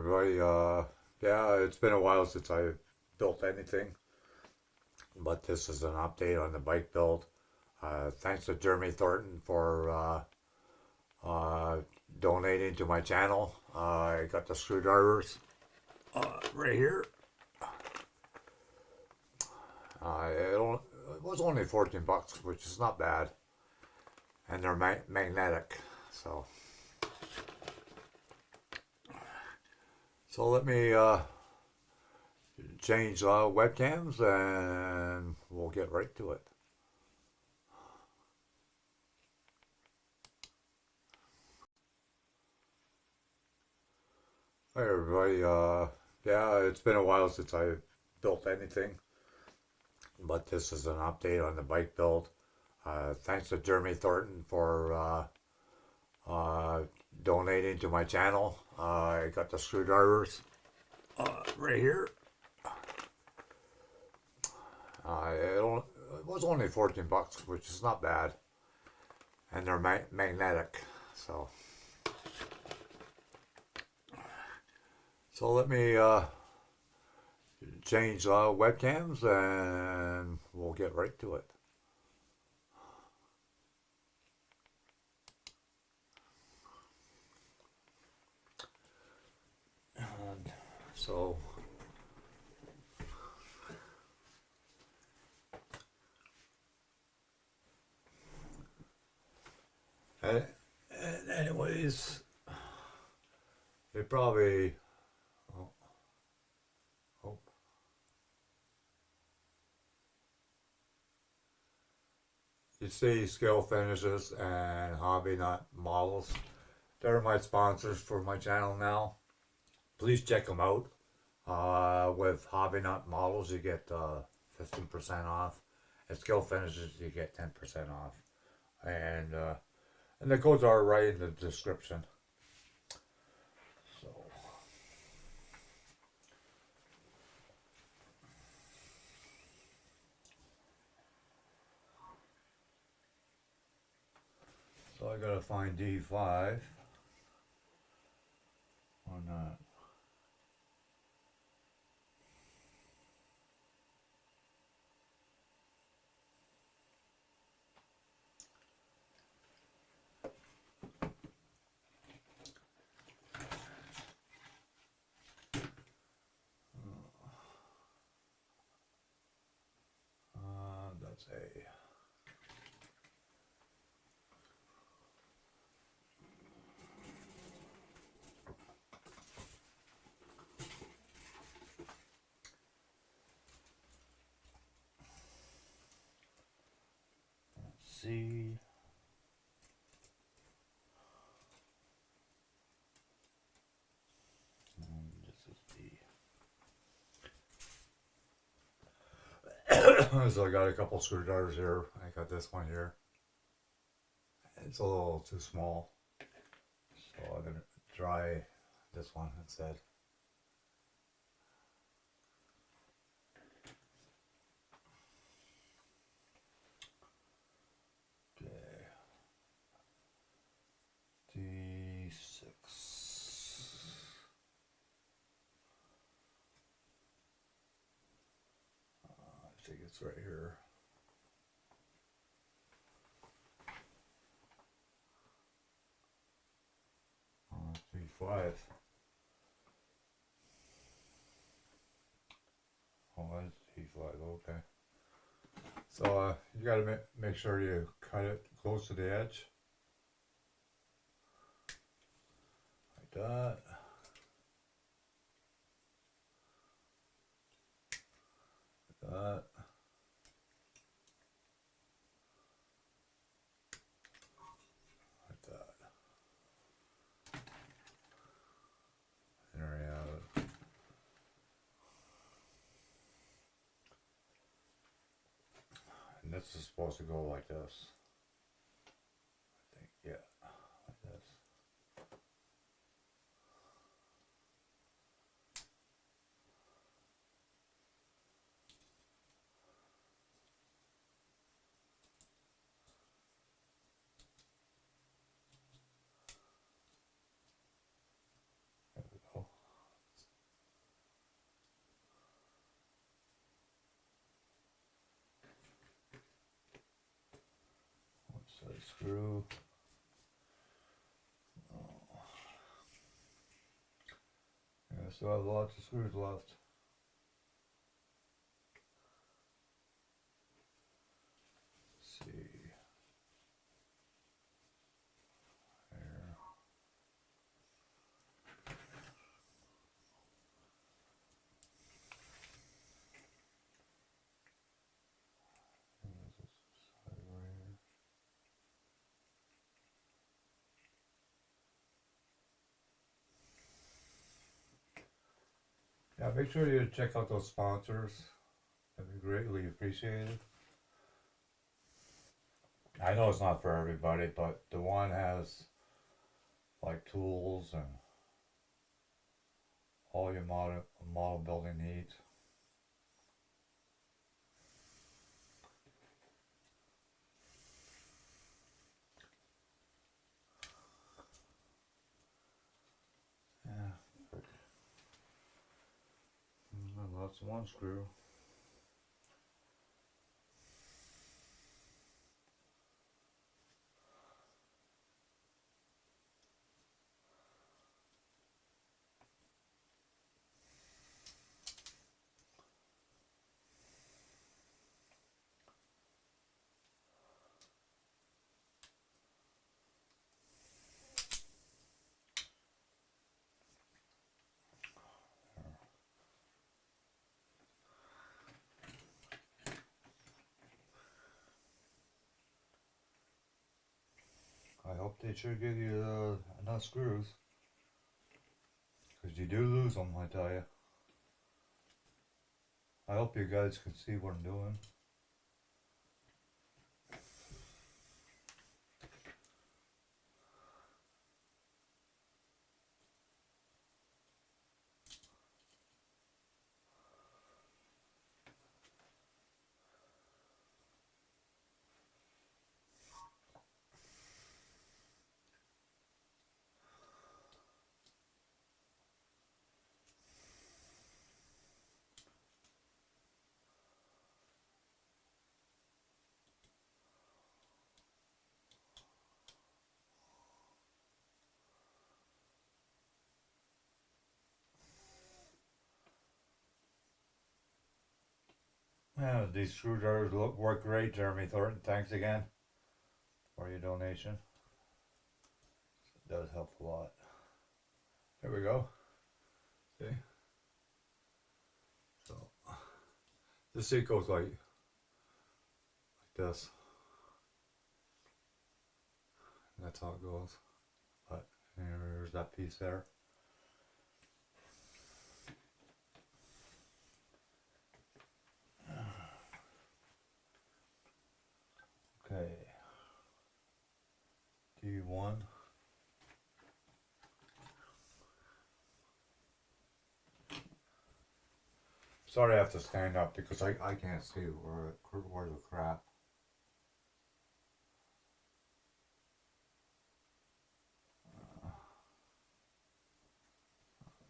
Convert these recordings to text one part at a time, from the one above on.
everybody. Yeah, it's been a while since I built anything, but this is an update on the bike build. Thanks to Jeremy Thornton for uh, donating to my channel. I got the screwdrivers right here. It was only 14 bucks, which is not bad, and they're magnetic. So let me change webcams, and we'll get right to it. Hi everybody. Yeah, it's been a while since I built anything, but this is an update on the bike build. Thanks to Jeremy Thornton for donating to my channel. I got the screwdrivers right here. It was only 14 bucks, which is not bad, and they're magnetic. So let me change webcams, and we'll get right to it. And so and anyways, they probably oh, oh, you see Skill Finishes and Hobby Nut Models. They're my sponsors for my channel now. Please check them out. With Hobby Nut Models, you get 15% off. At Skill Finishes, you get 10% off. And the codes are right in the description. So I gotta find D5 on that. That's A. C. And this is D. So I got a couple screwdrivers here. I got this one here. It's a little too small, so I'm gonna try this one instead. Okay. D6. I think it's right here. D5. Oh, that's D5. Okay. So you got to make sure you cut it close to the edge, like that. Like that. Like that. And there you have it. And this is supposed to go like this. I think, yeah, like this. There we go. still have lots of screws left. Let's see. There. Yeah, make sure you check out those sponsors. That'd be greatly appreciated. I know it's not for everybody, but the one has like tools and all your model building needs. Yeah. I lost one screw. I hope they should give you enough screws. Because you do lose them, I tell you. I hope you guys can see what I'm doing. Yeah, these screwdrivers work great, Jeremy Thornton. Thanks again for your donation. It does help a lot. There we go. See? So, the seat goes like this. And that's how it goes. But there's that piece there. Okay. D1. Sorry I have to stand up because I can't see where the crap.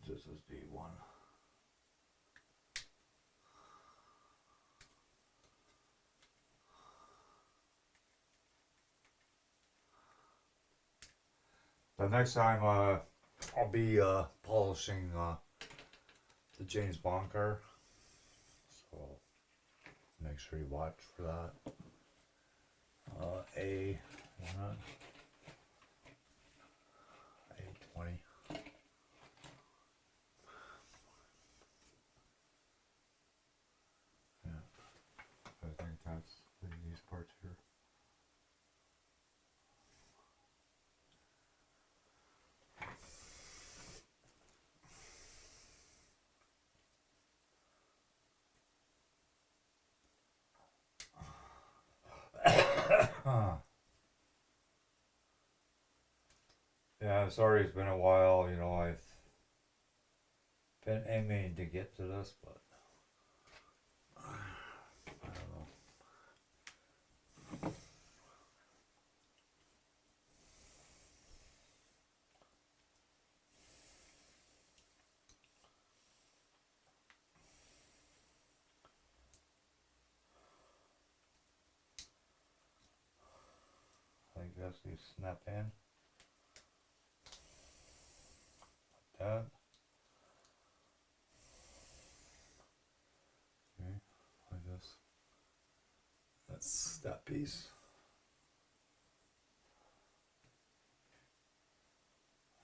This is D1. The next time I'll be polishing the James Bond car. So make sure you watch for that. A20. Yeah, I think that's these parts here. Yeah, sorry it's been a while, you know, I've been aiming to get to this, but I don't know. I guess you snap in like that. That's that piece.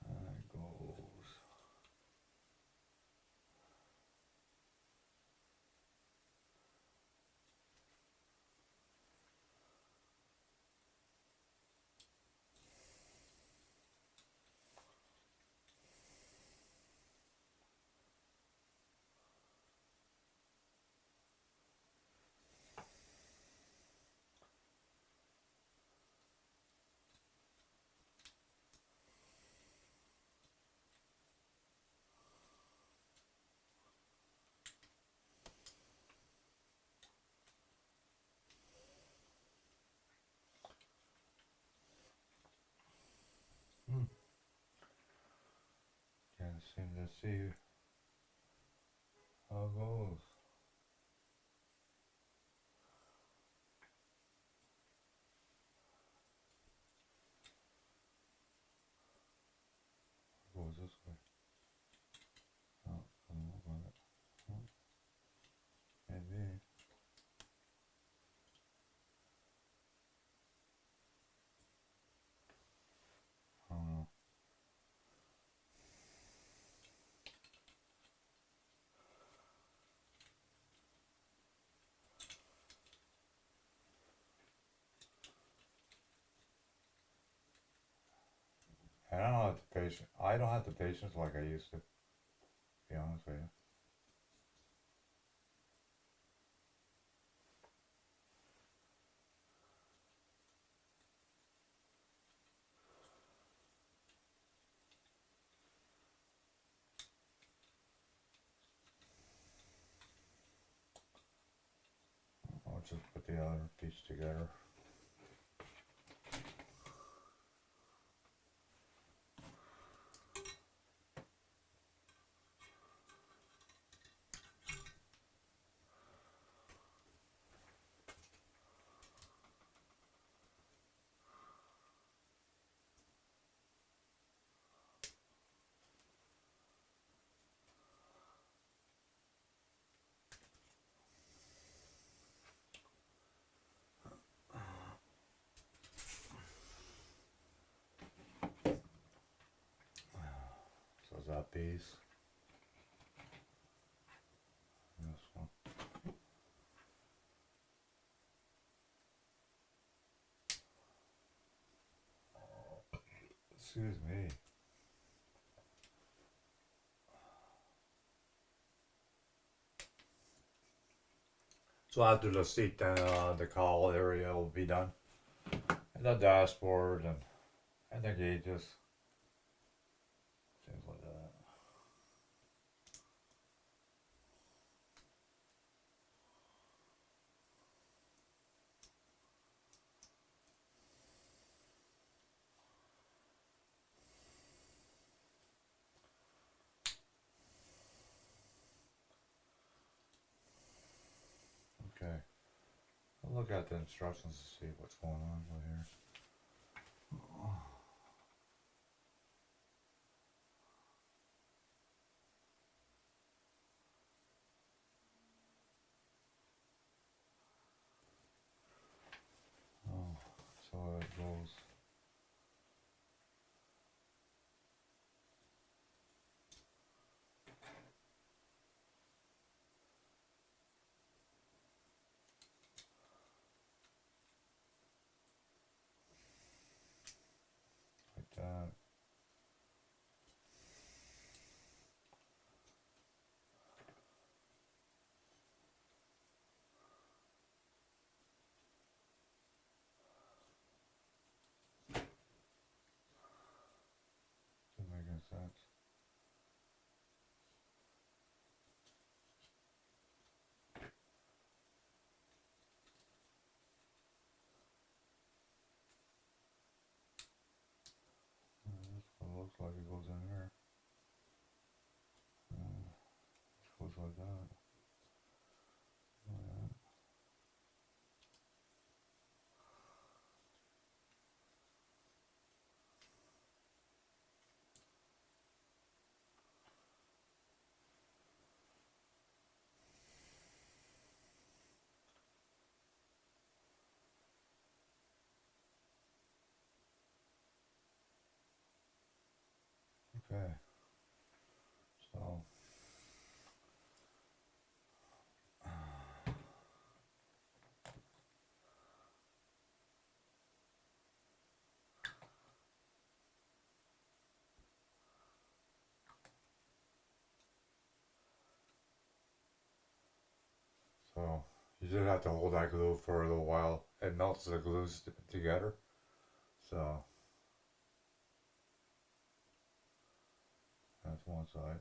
That goes. Can't seem to see how it goes. It goes this way. Oh, doesn't look like it. Oh, maybe. I don't know. And I don't have the patience. I don't have the patience like I used to. Be honest with you. I'll just put the other piece together. So that piece. And this one. Excuse me. So after the seat, then the cowl area will be done, and the dashboard and the gauges, things like that. Okay, I'll look at the instructions to see what's going on with here. Oh, so it goes. Like that. Doesn't make any sense. This one looks like it goes in here. It goes like that. Like that. Okay. So. So you just have to hold that glue for a little while. It melts the glues together. So that's one side.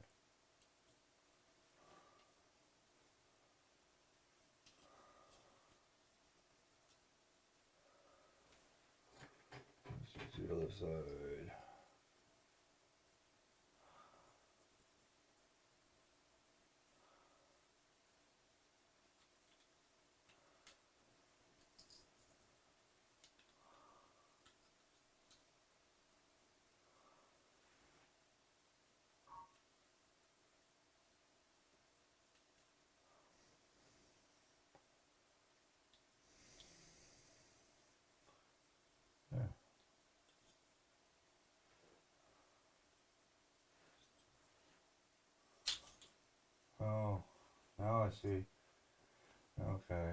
This is the other side. Yeah. Oh, now I see. Okay.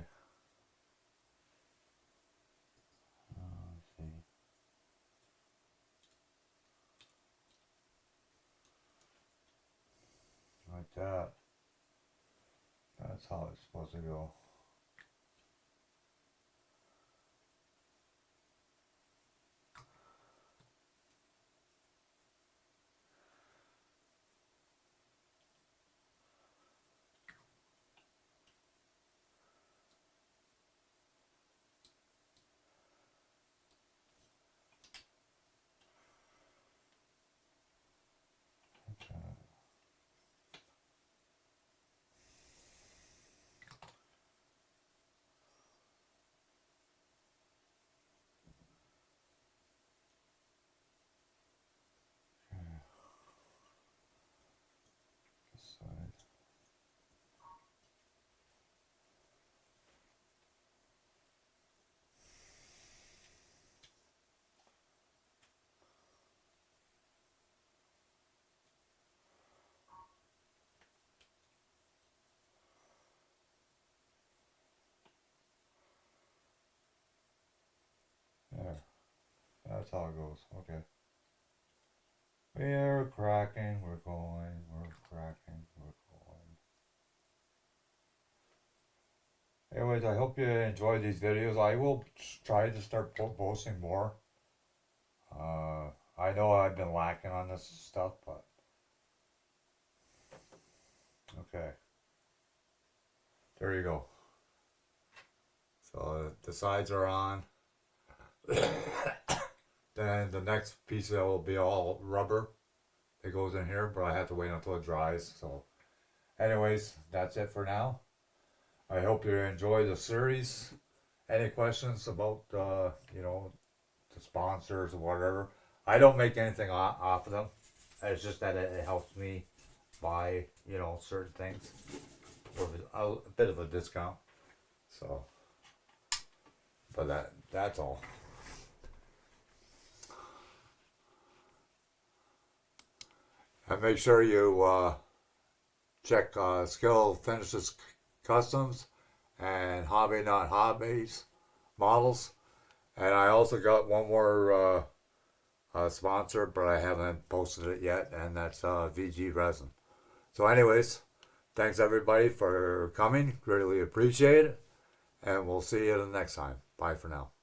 Let's see. Like that. That's how it's supposed to go. Okay. This side. There. That's how it goes. Okay. We're cracking. We're going. We're cracking. We're going. Anyways, I hope you enjoy these videos. I will try to start posting more. I know I've been lacking on this stuff, but okay. There you go. So the sides are on. Then the next piece of it will be all rubber. It goes in here, but I have to wait until it dries. So, anyways, that's it for now. I hope you enjoy the series. Any questions about the sponsors or whatever? I don't make anything off of them. It's just that it helps me buy certain things for a bit of a discount. So, but that's all. And make sure you check Skill Finishes Customs and Hobby Not Hobbies models. And I also got one more sponsor, but I haven't posted it yet, and that's VG Resin. So, anyways, thanks everybody for coming. Greatly appreciate it. And we'll see you the next time. Bye for now.